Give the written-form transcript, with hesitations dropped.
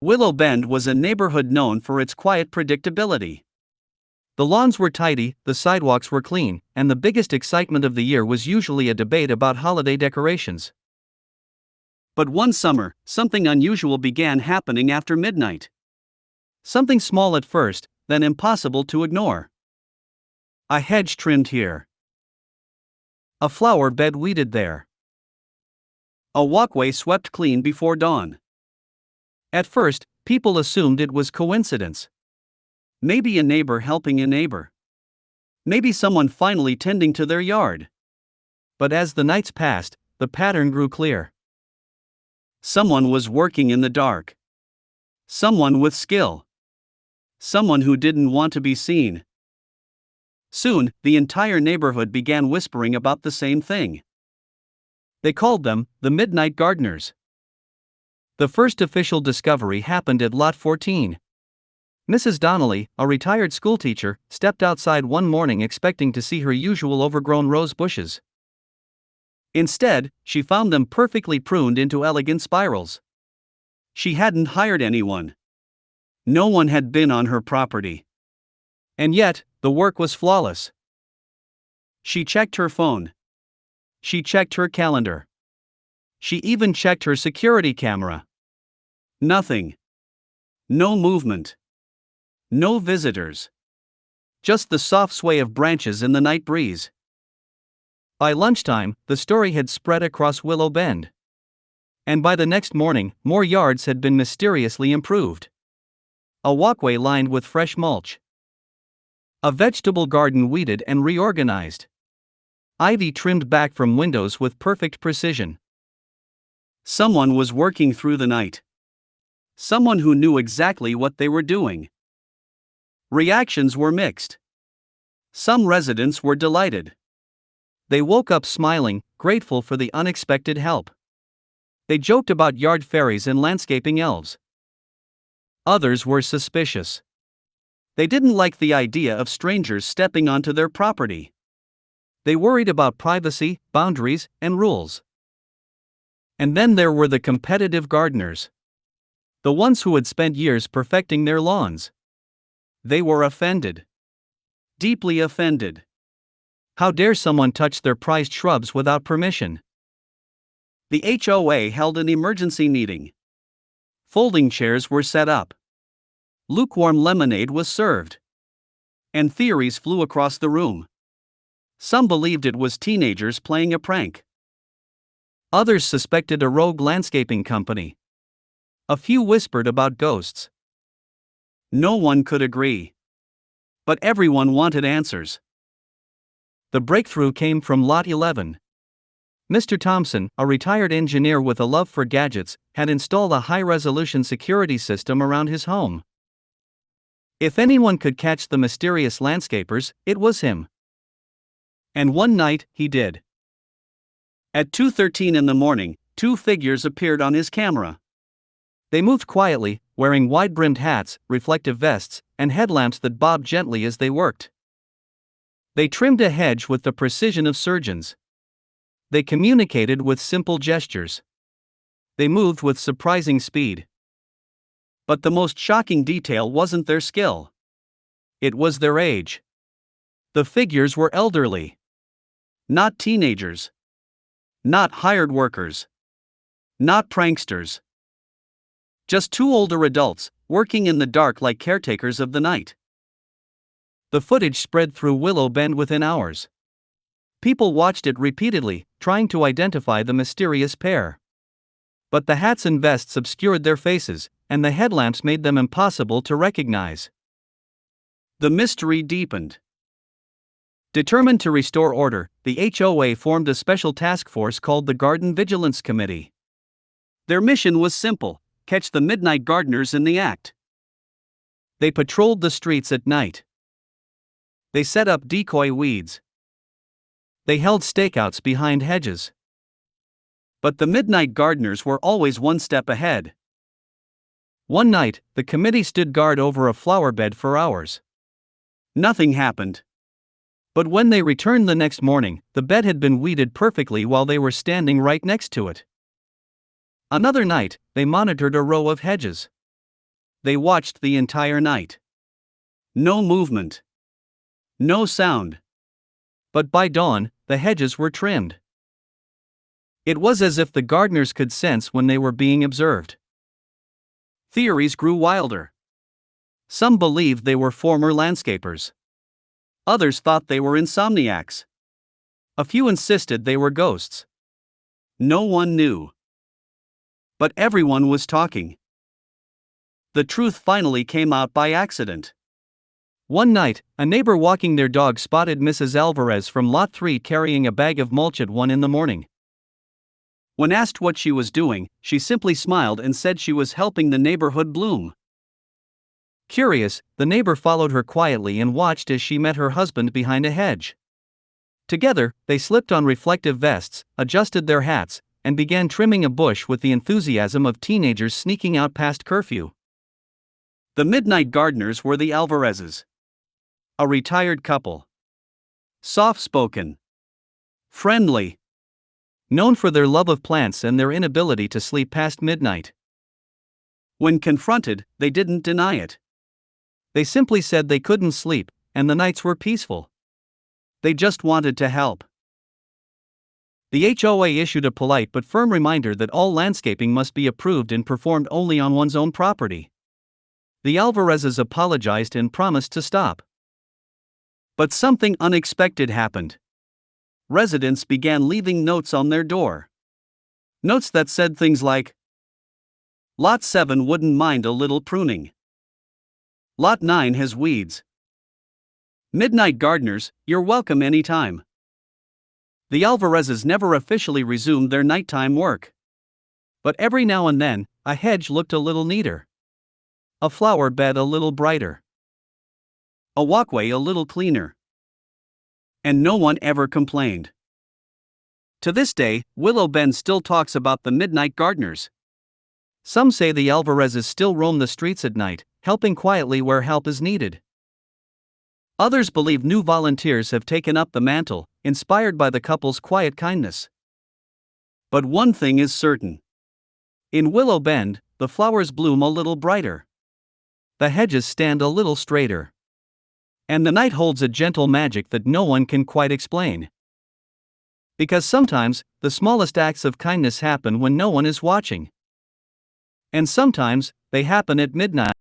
Willow Bend was a neighborhood known for its quiet predictability. The lawns were tidy, the sidewalks were clean, and the biggest excitement of the year was usually a debate about holiday decorations. But one summer, something unusual began happening after midnight. Something small at first, then impossible to ignore. A hedge trimmed here. A flower bed weeded there. A walkway swept clean before dawn. At first, people assumed it was coincidence. Maybe a neighbor helping a neighbor. Maybe someone finally tending to their yard. But as the nights passed, the pattern grew clear. Someone was working in the dark. Someone with skill. Someone who didn't want to be seen. Soon, the entire neighborhood began whispering about the same thing. They called them the Midnight Gardeners. The first official discovery happened at Lot 14. Mrs. Donnelly, a retired schoolteacher, stepped outside one morning expecting to see her usual overgrown rose bushes. Instead, she found them perfectly pruned into elegant spirals. She hadn't hired anyone. No one had been on her property. And yet, the work was flawless. She checked her phone. She checked her calendar. She even checked her security camera. Nothing. No movement. No visitors. Just the soft sway of branches in the night breeze. By lunchtime, the story had spread across Willow Bend. And by the next morning, more yards had been mysteriously improved. A walkway lined with fresh mulch. A vegetable garden weeded and reorganized. Ivy trimmed back from windows with perfect precision. Someone was working through the night. Someone who knew exactly what they were doing. Reactions were mixed. Some residents were delighted. They woke up smiling, grateful for the unexpected help. They joked about yard fairies and landscaping elves. Others were suspicious. They didn't like the idea of strangers stepping onto their property. They worried about privacy, boundaries, and rules. And then there were the competitive gardeners. The ones who had spent years perfecting their lawns. They were offended. Deeply offended. How dare someone touch their prized shrubs without permission? The HOA held an emergency meeting. Folding chairs were set up. Lukewarm lemonade was served. And theories flew across the room. Some believed it was teenagers playing a prank. Others suspected a rogue landscaping company. A few whispered about ghosts. No one could agree. But everyone wanted answers. The breakthrough came from Lot 11. Mr. Thompson, a retired engineer with a love for gadgets, had installed a high-resolution security system around his home. If anyone could catch the mysterious landscapers, it was him. And one night, he did. At 2:13 in the morning, two figures appeared on his camera. They moved quietly, wearing wide-brimmed hats, reflective vests, and headlamps that bobbed gently as they worked. They trimmed a hedge with the precision of surgeons. They communicated with simple gestures. They moved with surprising speed. But the most shocking detail wasn't their skill. It was their age. The figures were elderly. Not teenagers. Not hired workers. Not pranksters. Just two older adults, working in the dark like caretakers of the night. The footage spread through Willow Bend within hours. People watched it repeatedly, trying to identify the mysterious pair. But the hats and vests obscured their faces, and the headlamps made them impossible to recognize. The mystery deepened. Determined to restore order, the HOA formed a special task force called the Garden Vigilance Committee. Their mission was simple: catch the midnight gardeners in the act. They patrolled the streets at night. They set up decoy weeds. They held stakeouts behind hedges. But the midnight gardeners were always one step ahead. One night, the committee stood guard over a flower bed for hours. Nothing happened. But when they returned the next morning, the bed had been weeded perfectly while they were standing right next to it. Another night, they monitored a row of hedges. They watched the entire night. No movement. No sound. But by dawn, the hedges were trimmed. It was as if the gardeners could sense when they were being observed. Theories grew wilder. Some believed they were former landscapers. Others thought they were insomniacs. A few insisted they were ghosts. No one knew. But everyone was talking. The truth finally came out by accident. One night, a neighbor walking their dog spotted Mrs. Alvarez from Lot 3 carrying a bag of mulch at 1 in the morning. When asked what she was doing, she simply smiled and said she was helping the neighborhood bloom. Curious, the neighbor followed her quietly and watched as she met her husband behind a hedge. Together, they slipped on reflective vests, adjusted their hats, and began trimming a bush with the enthusiasm of teenagers sneaking out past curfew. The midnight gardeners were the Alvarezes. A retired couple. Soft-spoken. Friendly. Known for their love of plants and their inability to sleep past midnight. When confronted, they didn't deny it. They simply said they couldn't sleep, and the nights were peaceful. They just wanted to help. The HOA issued a polite but firm reminder that all landscaping must be approved and performed only on one's own property. The Alvarezes apologized and promised to stop. But something unexpected happened. Residents began leaving notes on their door. Notes that said things like, Lot 7 wouldn't mind a little pruning. Lot 9 has weeds. Midnight gardeners, you're welcome anytime. The Alvarezes never officially resumed their nighttime work. But every now and then, a hedge looked a little neater. A flower bed a little brighter. A walkway a little cleaner. And no one ever complained. To this day, Willow Bend still talks about the midnight gardeners. Some say the Alvarezes still roam the streets at night, helping quietly where help is needed. Others believe new volunteers have taken up the mantle, inspired by the couple's quiet kindness. But one thing is certain. In Willow Bend, the flowers bloom a little brighter. The hedges stand a little straighter. And the night holds a gentle magic that no one can quite explain. Because sometimes, the smallest acts of kindness happen when no one is watching. And sometimes, they happen at midnight.